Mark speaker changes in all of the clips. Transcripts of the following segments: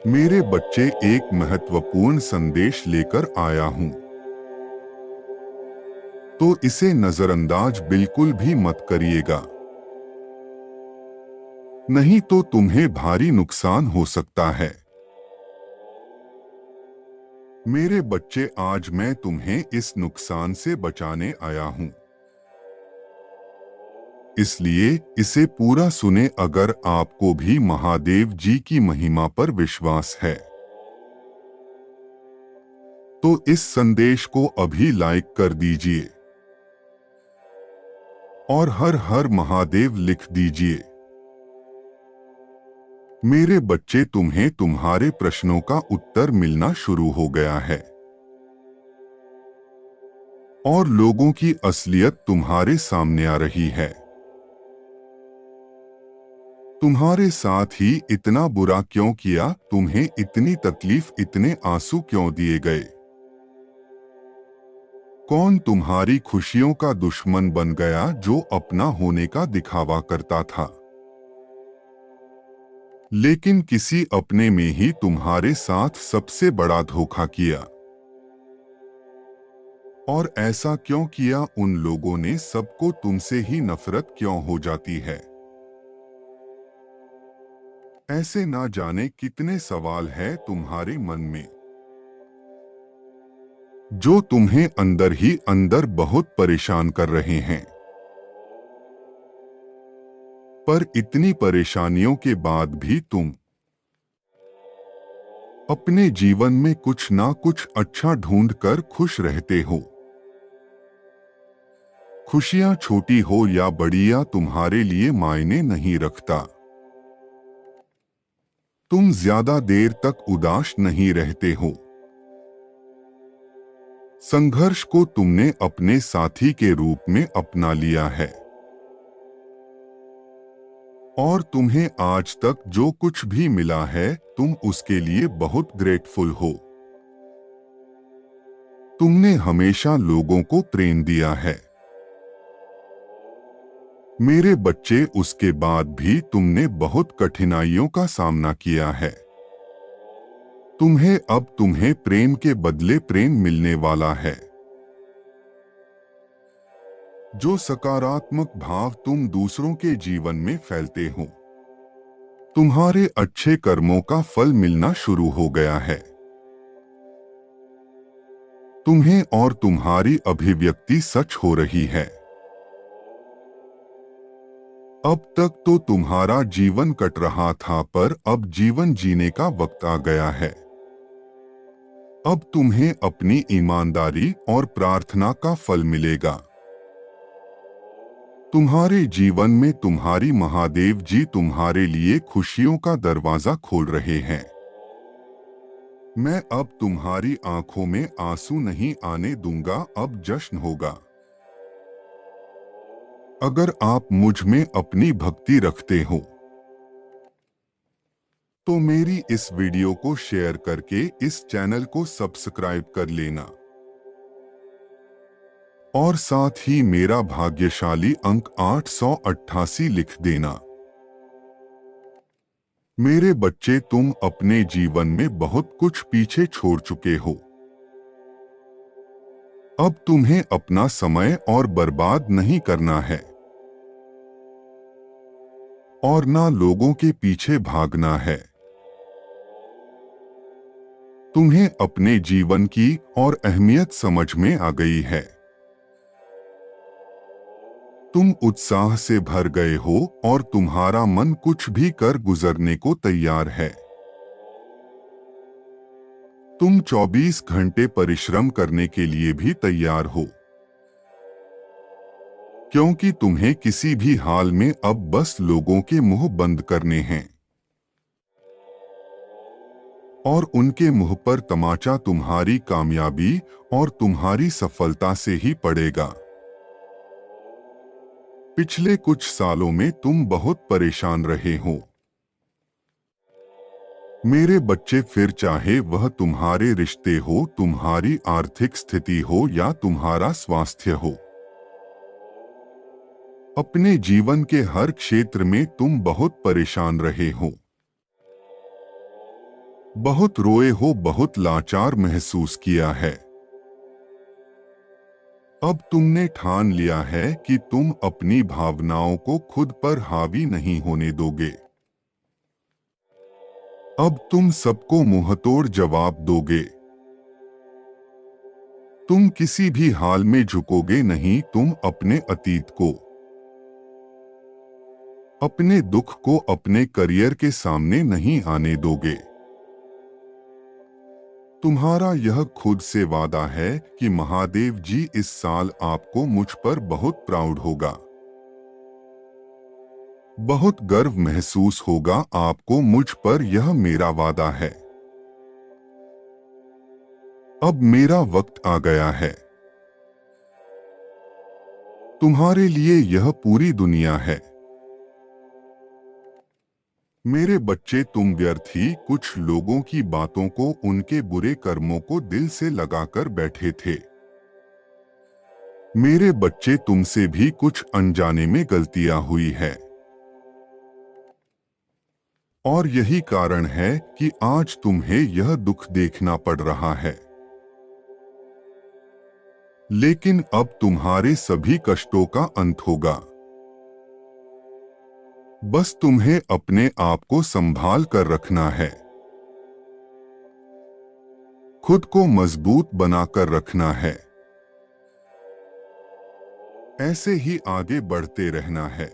Speaker 1: मेरे बच्चे, एक महत्वपूर्ण संदेश लेकर आया हूं, तो इसे नजरअंदाज बिल्कुल भी मत करिएगा, नहीं तो तुम्हें भारी नुकसान हो सकता है। मेरे बच्चे, आज मैं तुम्हें इस नुकसान से बचाने आया हूं, इसलिए इसे पूरा सुने। अगर आपको भी महादेव जी की महिमा पर विश्वास है तो इस संदेश को अभी लाइक कर दीजिए और हर हर महादेव लिख दीजिए। मेरे बच्चे, तुम्हें तुम्हारे प्रश्नों का उत्तर मिलना शुरू हो गया है और लोगों की असलियत तुम्हारे सामने आ रही है। तुम्हारे साथ ही इतना बुरा क्यों किया? तुम्हें इतनी तकलीफ, इतने आंसू क्यों दिए गए? कौन तुम्हारी खुशियों का दुश्मन बन गया, जो अपना होने का दिखावा करता था लेकिन किसी अपने में ही तुम्हारे साथ सबसे बड़ा धोखा किया? और ऐसा क्यों किया? उन लोगों ने सबको तुमसे ही नफरत क्यों हो जाती है? ऐसे ना जाने कितने सवाल हैं तुम्हारे मन में, जो तुम्हें अंदर ही अंदर बहुत परेशान कर रहे हैं। पर इतनी परेशानियों के बाद भी तुम अपने जीवन में कुछ ना कुछ अच्छा ढूंढकर खुश रहते हो। खुशियां छोटी हो या बड़िया तुम्हारे लिए मायने नहीं रखता। तुम ज्यादा देर तक उदास नहीं रहते हो। संघर्ष को तुमने अपने साथी के रूप में अपना लिया है और तुम्हें आज तक जो कुछ भी मिला है, तुम उसके लिए बहुत ग्रेटफुल हो। तुमने हमेशा लोगों को प्रेम दिया है मेरे बच्चे, उसके बाद भी तुमने बहुत कठिनाइयों का सामना किया है। तुम्हें प्रेम के बदले प्रेम मिलने वाला है। जो सकारात्मक भाव तुम दूसरों के जीवन में फैलते हो, तुम्हारे अच्छे कर्मों का फल मिलना शुरू हो गया है। तुम्हें और तुम्हारी अभिव्यक्ति सच हो रही है। अब तक तो तुम्हारा जीवन कट रहा था, पर अब जीवन जीने का वक्त आ गया है। अब तुम्हें अपनी ईमानदारी और प्रार्थना का फल मिलेगा। तुम्हारे जीवन में तुम्हारी महादेव जी तुम्हारे लिए खुशियों का दरवाजा खोल रहे हैं। मैं अब तुम्हारी आंखों में आंसू नहीं आने दूंगा, अब जश्न होगा। अगर आप मुझ में अपनी भक्ति रखते हो तो मेरी इस वीडियो को शेयर करके इस चैनल को सब्सक्राइब कर लेना और साथ ही मेरा भाग्यशाली अंक 888 लिख देना। मेरे बच्चे, तुम अपने जीवन में बहुत कुछ पीछे छोड़ चुके हो। अब तुम्हें अपना समय और बर्बाद नहीं करना है और ना लोगों के पीछे भागना है। तुम्हें अपने जीवन की और अहमियत समझ में आ गई है। तुम उत्साह से भर गए हो और तुम्हारा मन कुछ भी कर गुजरने को तैयार है। तुम 24 घंटे परिश्रम करने के लिए भी तैयार हो, क्योंकि तुम्हें किसी भी हाल में अब बस लोगों के मुंह बंद करने हैं और उनके मुंह पर तमाचा तुम्हारी कामयाबी और तुम्हारी सफलता से ही पड़ेगा। पिछले कुछ सालों में तुम बहुत परेशान रहे हो मेरे बच्चे, फिर चाहे वह तुम्हारे रिश्ते हो, तुम्हारी आर्थिक स्थिति हो या तुम्हारा स्वास्थ्य हो। अपने जीवन के हर क्षेत्र में तुम बहुत परेशान रहे हो बहुत रोए हो, बहुत लाचार महसूस किया है। अब तुमने ठान लिया है कि तुम अपनी भावनाओं को खुद पर हावी नहीं होने दोगे। अब तुम सबको मुंहतोड़ जवाब दोगे। तुम किसी भी हाल में झुकोगे नहीं। तुम अपने अतीत को, अपने दुख को अपने करियर के सामने नहीं आने दोगे। तुम्हारा यह खुद से वादा है कि महादेव जी इस साल आपको मुझ पर बहुत प्राउड होगा, बहुत गर्व महसूस होगा आपको मुझ पर। यह मेरा वादा है। अब मेरा वक्त आ गया है। तुम्हारे लिए यह पूरी दुनिया है। मेरे बच्चे, तुम व्यर्थ ही कुछ लोगों की बातों को, उनके बुरे कर्मों को दिल से लगाकर बैठे थे। मेरे बच्चे, तुमसे भी कुछ अनजाने में गलतियां हुई है, और यही कारण है कि आज तुम्हें यह दुख देखना पड़ रहा है। लेकिन अब तुम्हारे सभी कष्टों का अंत होगा। बस तुम्हें अपने आप को संभाल कर रखना है, खुद को मजबूत बनाकर रखना है। ऐसे ही आगे बढ़ते रहना है।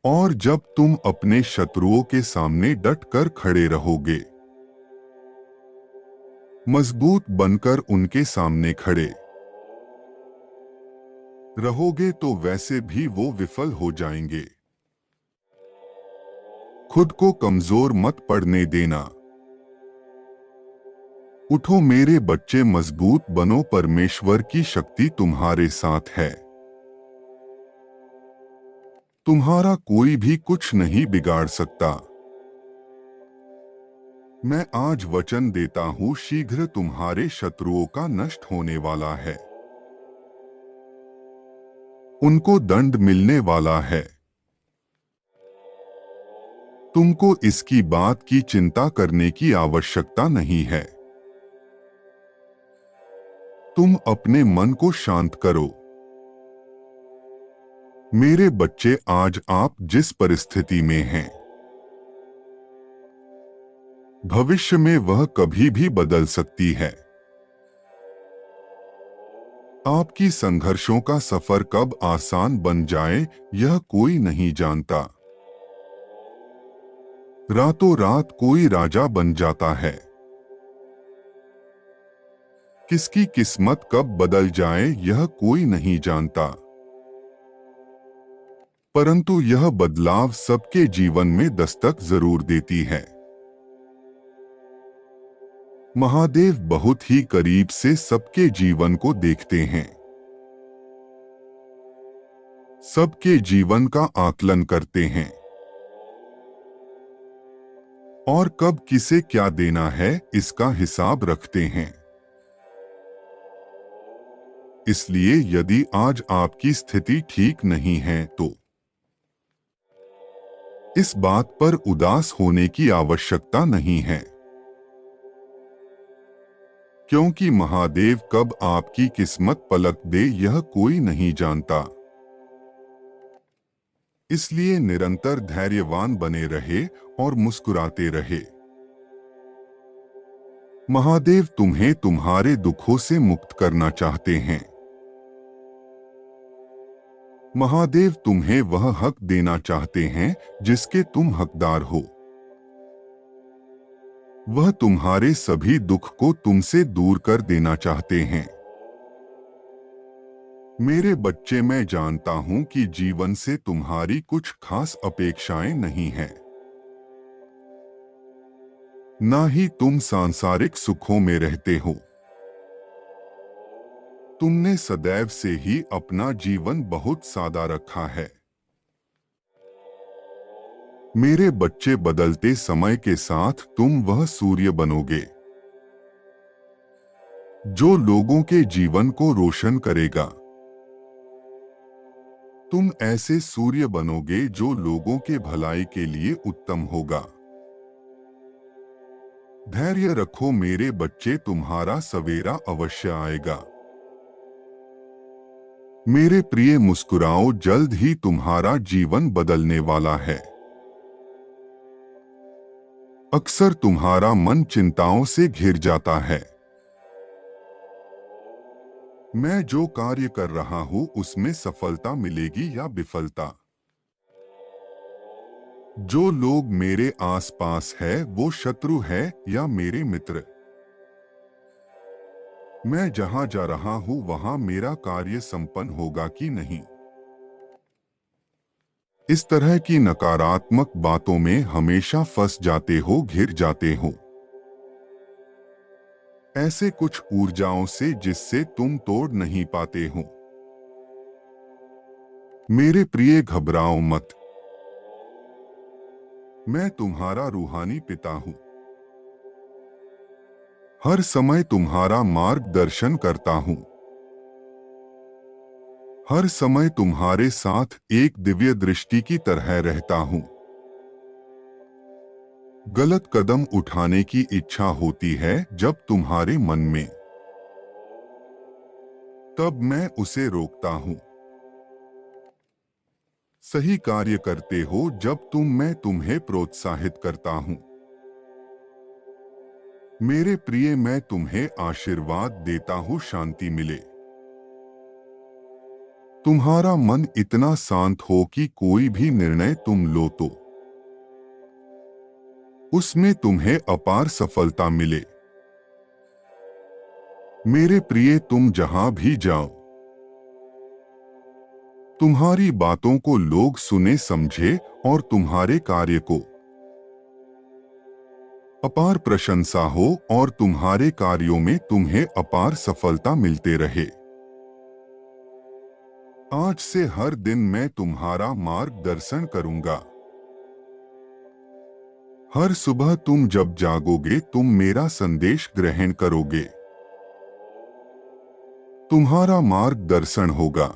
Speaker 1: और जब तुम अपने शत्रुओं के सामने डट कर खड़े रहोगे, मजबूत बनकर उनके सामने खड़े रहोगे, तो वैसे भी वो विफल हो जाएंगे। खुद को कमजोर मत पड़ने देना। उठो मेरे बच्चे, मजबूत बनो। परमेश्वर की शक्ति तुम्हारे साथ है। तुम्हारा कोई भी कुछ नहीं बिगाड़ सकता। मैं आज वचन देता हूं, शीघ्र तुम्हारे शत्रुओं का नष्ट होने वाला है। उनको दंड मिलने वाला है। तुमको इसकी बात की चिंता करने की आवश्यकता नहीं है। तुम अपने मन को शांत करो। मेरे बच्चे, आज आप जिस परिस्थिति में हैं, भविष्य में वह कभी भी बदल सकती है। आपकी संघर्षों का सफर कब आसान बन जाए, यह कोई नहीं जानता। रातों रात कोई राजा बन जाता है। किसकी किस्मत कब बदल जाए, यह कोई नहीं जानता। परंतु यह बदलाव सबके जीवन में दस्तक जरूर देती है। महादेव बहुत ही करीब से सबके जीवन को देखते हैं, सबके जीवन का आकलन करते हैं, और कब किसे क्या देना है इसका हिसाब रखते हैं। इसलिए यदि आज आपकी स्थिति ठीक नहीं है तो इस बात पर उदास होने की आवश्यकता नहीं है, क्योंकि महादेव कब आपकी किस्मत पलट दे यह कोई नहीं जानता। इसलिए निरंतर धैर्यवान बने रहे और मुस्कुराते रहे। महादेव तुम्हें तुम्हारे दुखों से मुक्त करना चाहते हैं। महादेव तुम्हें वह हक देना चाहते हैं जिसके तुम हकदार हो। वह तुम्हारे सभी दुख को तुमसे दूर कर देना चाहते हैं। मेरे बच्चे, मैं जानता हूं कि जीवन से तुम्हारी कुछ खास अपेक्षाएं नहीं हैं। ना ही तुम सांसारिक सुखों में रहते हो। तुमने सदैव से ही अपना जीवन बहुत सादा रखा है। मेरे बच्चे, बदलते समय के साथ तुम वह सूर्य बनोगे जो लोगों के जीवन को रोशन करेगा। तुम ऐसे सूर्य बनोगे जो लोगों के भलाई के लिए उत्तम होगा। धैर्य रखो मेरे बच्चे, तुम्हारा सवेरा अवश्य आएगा। मेरे प्रिय मुस्कुराओ, जल्द ही तुम्हारा जीवन बदलने वाला है। अक्सर तुम्हारा मन चिंताओं से घिर जाता है। मैं जो कार्य कर रहा हूं उसमें सफलता मिलेगी या विफलता। जो लोग मेरे आसपास है वो शत्रु है या मेरे मित्र। मैं जहां जा रहा हूं वहां मेरा कार्य संपन्न होगा कि नहीं। इस तरह की नकारात्मक बातों में हमेशा फंस जाते हो, घिर जाते हो। ऐसे कुछ ऊर्जाओं से जिससे तुम तोड़ नहीं पाते हो। मेरे प्रिय, घबराओ मत। मैं तुम्हारा रूहानी पिता हूं। हर समय तुम्हारा मार्गदर्शन करता हूं। हर समय तुम्हारे साथ एक दिव्य दृष्टि की तरह रहता हूं। गलत कदम उठाने की इच्छा होती है जब तुम्हारे मन में, तब मैं उसे रोकता हूं। सही कार्य करते हो जब मैं तुम्हें प्रोत्साहित करता हूं। मेरे प्रिय, मैं तुम्हें आशीर्वाद देता हूं, शांति मिले। तुम्हारा मन इतना शांत हो कि कोई भी निर्णय तुम लो तो उसमें तुम्हें अपार सफलता मिले। मेरे प्रिय, तुम जहां भी जाओ तुम्हारी बातों को लोग सुने समझे और तुम्हारे कार्य को अपार प्रशंसा हो और तुम्हारे कार्यों में तुम्हें अपार सफलता मिलते रहे। आज से हर दिन मैं तुम्हारा मार्गदर्शन करूंगा। हर सुबह तुम जब जागोगे तुम मेरा संदेश ग्रहण करोगे। तुम्हारा मार्गदर्शन होगा।